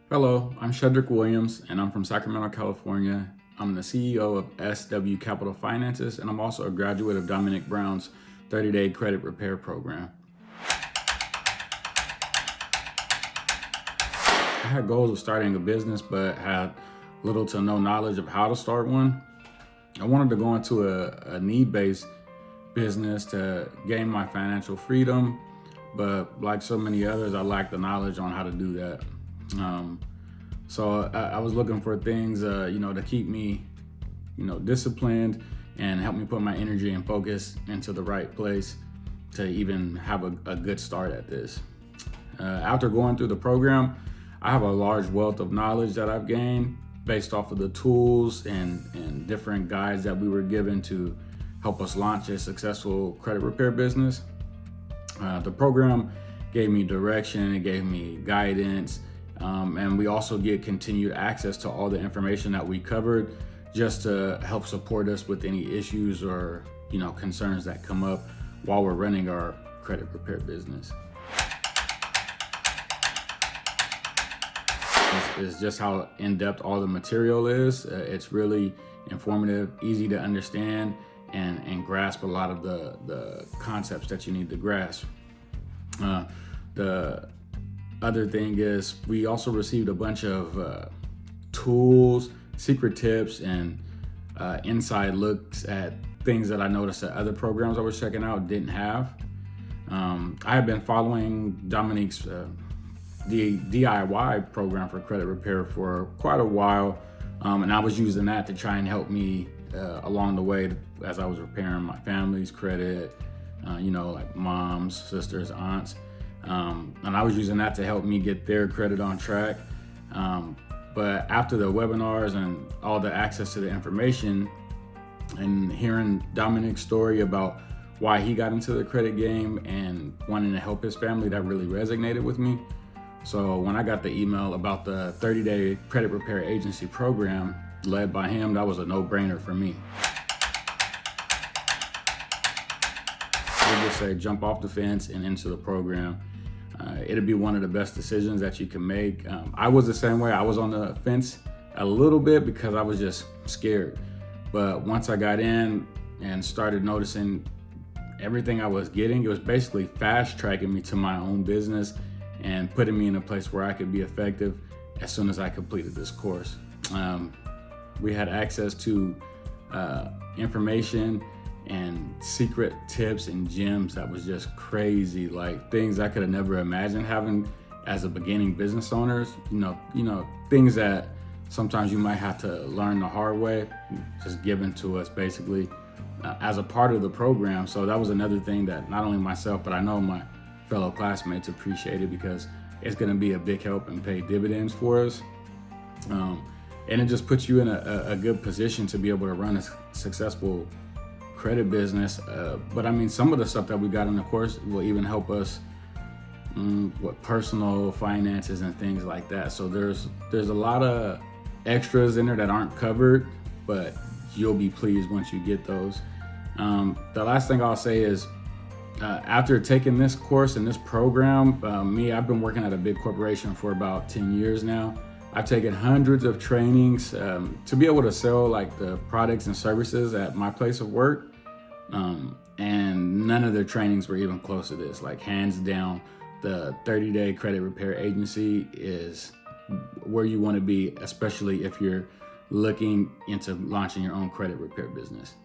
Hello, I'm Shedrick Williams and I'm from Sacramento, California. I'm the CEO of SW Capital Finances and I'm also a graduate of Dominic Brown's 30-day credit repair program. I had goals of starting a business but had little to no knowledge of how to start one. I wanted to go into a need-based business to gain my financial freedom, but like so many others, I lacked the knowledge on how to do that. So I was looking for things, to keep me, disciplined and help me put my energy and focus into the right place to even have a good start at this. After going through the program, I have a large wealth of knowledge that I've gained based off of the tools and different guides that we were given to help us launch a successful credit repair business. The program gave me direction, it gave me guidance, and we also get continued access to all the information that we covered just to help support us with any issues or concerns that come up while we're running our credit repair business. It's just how in-depth all the material is. It's really informative, easy to understand, and grasp a lot of the concepts that you need to grasp. The other thing is we also received a bunch of tools, secret tips, and inside looks at things that I noticed that other programs I was checking out didn't have. I have been following Dominic's the DIY program for credit repair for quite a while, and I was using that to try and help me along the way as I was repairing my family's credit, like moms, sisters, aunts, and I was using that to help me get their credit on track. But after the webinars and all the access to the information and hearing Dominic's story about why he got into the credit game and wanting to help his family, that really resonated with me. So when I got the email about the 30-day credit repair agency program led by him, that was a no-brainer for me. I would just say jump off the fence and into the program. It'll be one of the best decisions that you can make. I was the same way. I was on the fence a little bit because I was just scared. But once I got in and started noticing everything I was getting, it was basically fast tracking me to my own business and putting me in a place where I could be effective as soon as I completed this course. We had access to information and secret tips and gems that was just crazy, like things I could have never imagined having as a beginning business owners. Things that sometimes you might have to learn the hard way, just given to us basically as a part of the program. So that was another thing that not only myself, but I know my fellow classmates appreciated because it's going to be a big help and pay dividends for us. And it just puts you in a good position to be able to run a successful credit business. But I mean, some of the stuff that we got in the course will even help us with personal finances and things like that. So there's a lot of extras in there that aren't covered, but you'll be pleased once you get those. The last thing I'll say is, after taking this course and this program, I've been working at a big corporation for about 10 years now. I've taken hundreds of trainings to be able to sell like the products and services at my place of work. And none of their trainings were even close to this. Like hands down, the 30-day credit repair agency is where you want to be, especially if you're looking into launching your own credit repair business.